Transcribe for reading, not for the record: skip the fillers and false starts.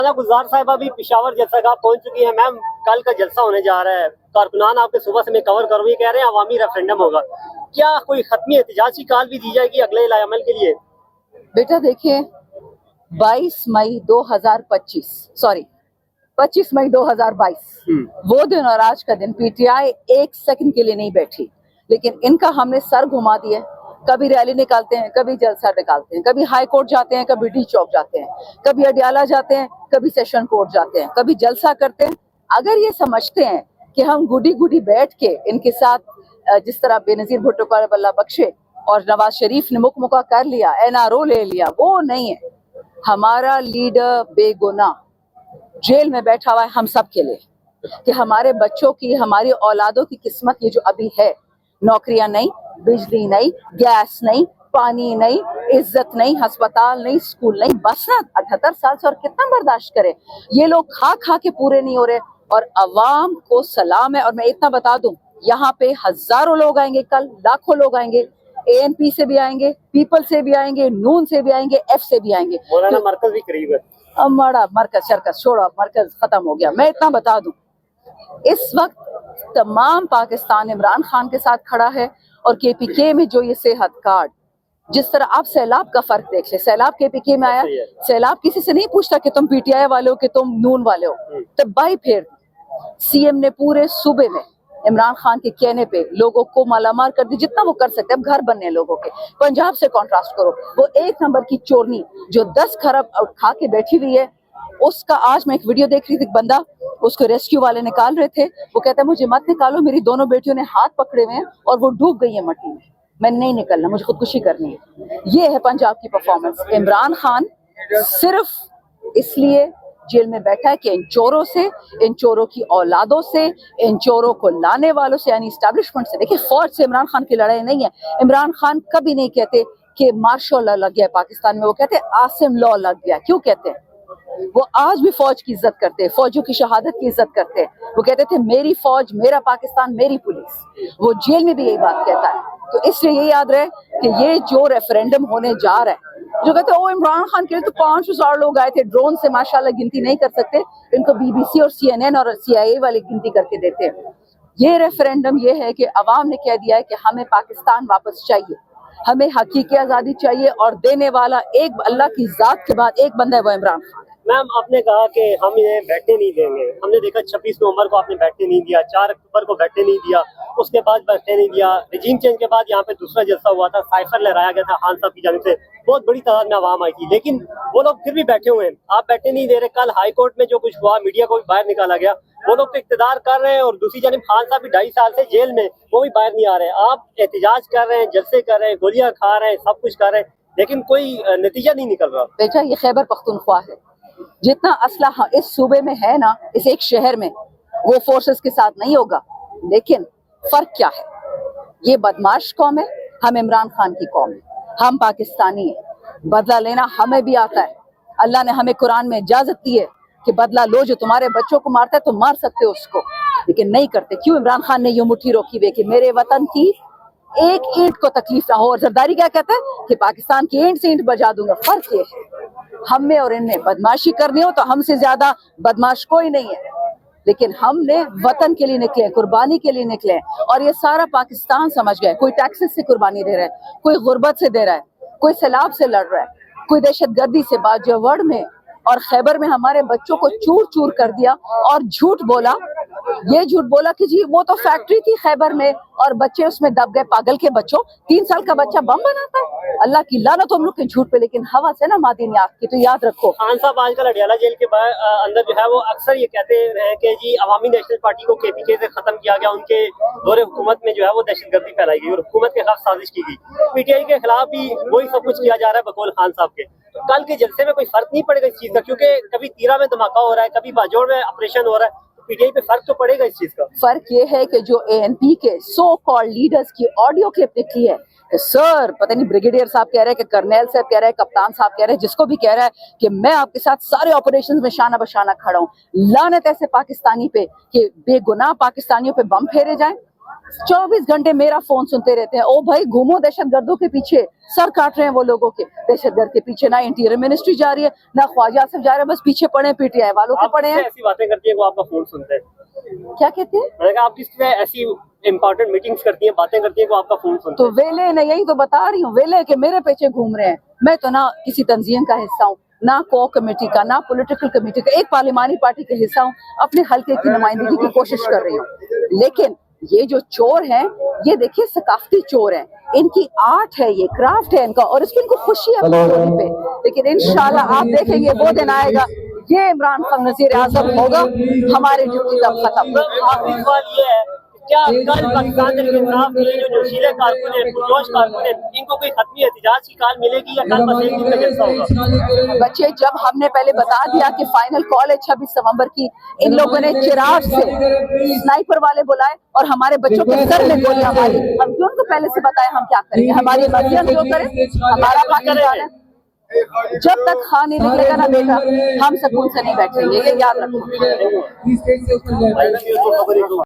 गुलजार साहिबा भी पिशावर जलसा गाह पहुंच चुकी है। मैम, कल का जलसा होने जा रहा है, कारकुनान आपके सुबह से मैं कवर कर रही, कह रहे हैं अवामी रेफरेंडम होगा, क्या कोई खत्मी एहतजाज की कॉल भी दी जाएगी अगले लाएअमल के लिए? बेटा देखिए, 22 मई 2025 सॉरी 25 मई 2022 वो दिन और आज का दिन पीटीआई एक सेकंड के लिए नहीं बैठी, लेकिन इनका हमने सर घुमा दिया। कभी रैली निकालते हैं, कभी जलसा निकालते हैं, कभी हाई कोर्ट जाते हैं, कभी डी चौक जाते हैं, कभी अडियाला जाते हैं, कभी सेशन कोर्ट जाते हैं, कभी जलसा करते हैं। अगर ये समझते हैं कि हम गुडी गुडी बैठ के इनके साथ जिस तरह बेनजीर भुट्टो को अल्लाह बख्शे और नवाज शरीफ ने मुकमुका कर लिया, एनआरओ ले लिया, वो नहीं है। हमारा लीडर बेगुनाह जेल में बैठा हुआ है हम सब के लिए, कि हमारे बच्चों की, हमारी औलादों की किस्मत ये जो अभी है, नौकरियां नहीं, बिजली नहीं, गैस नहीं, पानी नहीं, इज्जत नहीं, अस्पताल नहीं, स्कूल नहीं, बस ना 78 साल से और कितना बर्दाश्त करें। ये लोग खा खा के पूरे नहीं हो रहे और अवाम को सलाम है। और मैं इतना बता दूं, यहाँ पे हजारों लोग आएंगे, कल लाखों लोग आएंगे, एएनपी से भी आएंगे, पीपल से भी आएंगे, नून से भी आएंगे, एफ से भी आएंगे। मौलाना मरकज भी करीब है। अब मरा मरकज शरकज छोड़ो, मरकज खत्म हो गया। मैं इतना बता दूं, इस वक्त तमाम पाकिस्तान इमरान खान के साथ खड़ा है और केपीके में जो ये सेहत कार्ड, जिस तरह आप सैलाब का फर्क देख ले, सैलाब केपीके में आया, सैलाब किसी से नहीं पूछता कि तुम पीटीआई वाले हो कि तुम नून वाले हो, तब बाई फेर सीएम ने पूरे सूबे में इमरान खान के कहने पे लोगों को मालामाल कर दी जितना वो कर सकते हैं। अब घर बनने लोगों के, पंजाब से कॉन्ट्रास्ट करो, वो 1 नंबर की चोरनी जो 10 खरब खा के बैठी हुई है, उसका आज मैं एक वीडियो देख रही थी, बंदा उसको रेस्क्यू वाले निकाल रहे थे, वो कहता है मुझे मत निकालो, मेरी दोनों बेटियों ने हाथ पकड़े हुए हैं और वो डूब गई है मट्टी में, मैं नहीं निकलना, मुझे खुदकुशी करनी है। ये है पंजाब की परफॉर्मेंस। इमरान खान सिर्फ इसलिए जेल में बैठा है कि इन चोरों से, इन चोरों की औलादों से, इन चोरों को लाने वालों से, यानी एस्टैब्लिशमेंट से। देखिए, फौज से इमरान खान की लड़ाई नहीं है। इमरान खान कभी नहीं कहते कि मार्शल लॉ लग गया पाकिस्तान में, वो कहते आसिम लॉ लग गया। क्यों कहते हैं? वो आज भी फौज की इज्जत करते हैं, फौजियों की शहादत की इज्जत करते हैं। वो कहते थे मेरी फौज, मेरा पाकिस्तान, मेरी पुलिस। वो जेल में भी यही बात कहता है। तो इसलिए ये याद रहे कि ये जो रेफरेंडम होने जा रहा है, जो कहते हैं ओ इमरान खान के लिए तो 5,000 लोग आए थे, ड्रोन से माशाल्लाह गिनती नहीं कर सकते, इनको बीबीसी और CNN और CIA वाले गिनती करके देते हैं। ये रेफरेंडम ये है कि अवाम ने कह दिया है कि हमें पाकिस्तान वापस चाहिए, हमें हकीकी आज़ादी चाहिए, और देने वाला एक अल्लाह की जात के बाद एक बंदा है, वो इमरान खान। मैम, आपने कहा कि हम इन्हें बैठने नहीं देंगे, हमने देखा 26 नवंबर को आपने बैठने नहीं दिया, 4 अक्टूबर को बैठने नहीं दिया, उसके बाद बैठने नहीं दिया, रिजीम चेंज के बाद यहाँ पे दूसरा जलसा हुआ था, साइफर लहराया गया था खान साहब की जानिब से, बहुत बड़ी तादाद में आवाम आई थी, लेकिन वो लोग फिर भी बैठे हुए हैं, आप बैठने नहीं दे रहे। कल हाई कोर्ट में जो कुछ हुआ, मीडिया को भी बाहर निकाला गया, वो लोग तो इक़्तिदार कर रहे हैं और दूसरी जानिब खान साहब भी 2.5 साल से जेल में, वो भी बाहर नहीं आ रहे हैं। आप एहतजाज कर रहे हैं, जलसे कर रहे हैं, गोलियां खा रहे हैं, सब कुछ कर रहे हैं, लेकिन कोई नतीजा नहीं निकल रहा। बेटा, ये खैबर पख्तूनख्वा है, जितना असलहा इस सूबे में है ना, इस एक शहर में, वो फोर्सेस के साथ नहीं होगा। लेकिन फर्क क्या है? ये बदमाश कौम है, हम इमरान खान की कौम है, हम पाकिस्तानी है, बदला लेना हमें भी आता है। अल्लाह ने हमें कुरान में इजाजत दी है कि बदला लो, जो तुम्हारे बच्चों को मारता है तो मार सकते हो उसको, लेकिन नहीं करते। क्यों? इमरान खान ने यूं मुट्ठी रोकी हुई कि मेरे वतन की एक ईंट को तकलीफ ना हो। और जरदारी क्या कहता है कि पाकिस्तान की ईंट से ईंट बजा दूंगा। फर्क ये है, हम में और इनमें बदमाशी करनी हो तो हमसे ज्यादा बदमाश कोई नहीं है, लेकिन हमने वतन के लिए निकले, कुर्बानी के लिए निकले, और ये सारा पाकिस्तान समझ गया। कोई टैक्सेस से कुर्बानी दे रहा है, कोई गुर्बत से दे रहा है, कोई सैलाब से लड़ रहा है, कोई दहशतगर्दी से। बाजवड़ में और खैबर में हमारे बच्चों को चूर चूर कर दिया और झूठ बोला, ये झूठ बोला कि जी वो तो फैक्ट्री थी खैबर में और बच्चे उसमें दब गए। पागल के बच्चों, 3 साल का बच्चा बम बनाता है? अल्लाह की लानत तुम लोग के झूठ पे। लेकिन हवा से ना मादीन आग की, तो याद रखो। खान साहब आजकल अडियाला जेल के अंदर जो है वो अक्सर ये कहते हैं कि जी अवामी नेशनल पार्टी को केपीके से खत्म किया गया, उनके दौरे हुकूमत में जो है वो दहशतगर्दी फैलाई गई और हुकूमत के खिलाफ साजिश की गई। पीटीआई के खिलाफ भी वही सब कुछ किया जा रहा है बकौल खान साहब के। तो कल के जलसे में कोई फर्क नहीं पड़ेगा इस चीज का? क्योंकि कभी तीरा में धमाका हो रहा है, कभी बाजोड़ में ऑपरेशन हो रहा है, पीटीआई पे फर्क तो पड़ेगा इस चीज का। फर्क ये है कि जो एएनपी के सो कॉल्ड लीडर्स की ऑडियो क्लिप निकली है कि सर, पता नहीं ब्रिगेडियर साहब कह रहे हैं कि कर्नल साहब कह रहे हैं, कप्तान साहब कह रहे हैं, जिसको भी कह रहा है कि मैं आपके साथ सारे ऑपरेशंस में शाना बशाना खड़ा हूं। लानत ऐसे पाकिस्तानी पे कि बेगुनाह पाकिस्तानियों पे बम फेरे जाएं। 24 घंटे मेरा फोन सुनते रहते हैं, ओ भाई घूमो दहशतगर्दों के पीछे, सर काट रहे हैं वो लोगों के। दहशतगर्द के पीछे ना इंटीरियर मिनिस्ट्री जा रही है, ना ख्वाजा आसिफ जा रहे हैं, बस पीछे पड़े हैं पीटीआई वालों के आप पड़े हैं। ऐसी बातें करती है वो आपका फोन सुनते हैं? क्या कहते हैं? मैंने कहा आप किससे ऐसी इंपॉर्टेंट मीटिंग्स करती हैं, बातें करती हैं वो आपका फोन सुनते तो वेले ने, यही तो बता रही हूँ, वेले के मेरे पीछे घूम रहे हैं। मैं तो ना किसी तंजीम का हिस्सा हूँ, ना को कमेटी का, ना पॉलिटिकल कमेटी का, एक पार्लिमानी पार्टी का हिस्सा हूँ, अपने हल्के की नुमाइंदगी की कोशिश कर रही हूँ। लेकिन ये जो चोर हैं, ये देखिए सकाफती चोर हैं, इनकी आर्ट है, ये क्राफ्ट है इनका, और इसकी इनको खुशी है अपनी चोरी पे। लेकिन इंशाल्लाह आप देखेंगे वो दिन आएगा, ये इमरान खान वजीर आजम होगा, हमारी ड्यूटी तब खत्म। आखिरी सवाल ये है, क्या कल पाकिस्तान तहरीक इंसाफ के जो जोशीले कारकुन है, पुरजोश कारकुन है, इनको कोई खत्मी एहतजाज की कॉल मिलेगी या कल बस एक दिन का जलसा होगा? बच्चे, जब हमने पहले बता दिया कि फाइनल कॉल है 26 नवंबर की, इन लोगों ने चिराग से स्नाइपर वाले बुलाए और हमारे बच्चों के सर में गोलियां मारी। हम क्यों उनको पहले से बताए हम क्या करेंगे? हमारी मर्जी हम जो करें, हमारा पाकिस्तान है। जब तक खान नहीं निकलेगा ना बेटा, हम सुकून से नहीं बैठेंगे, ये याद रखो।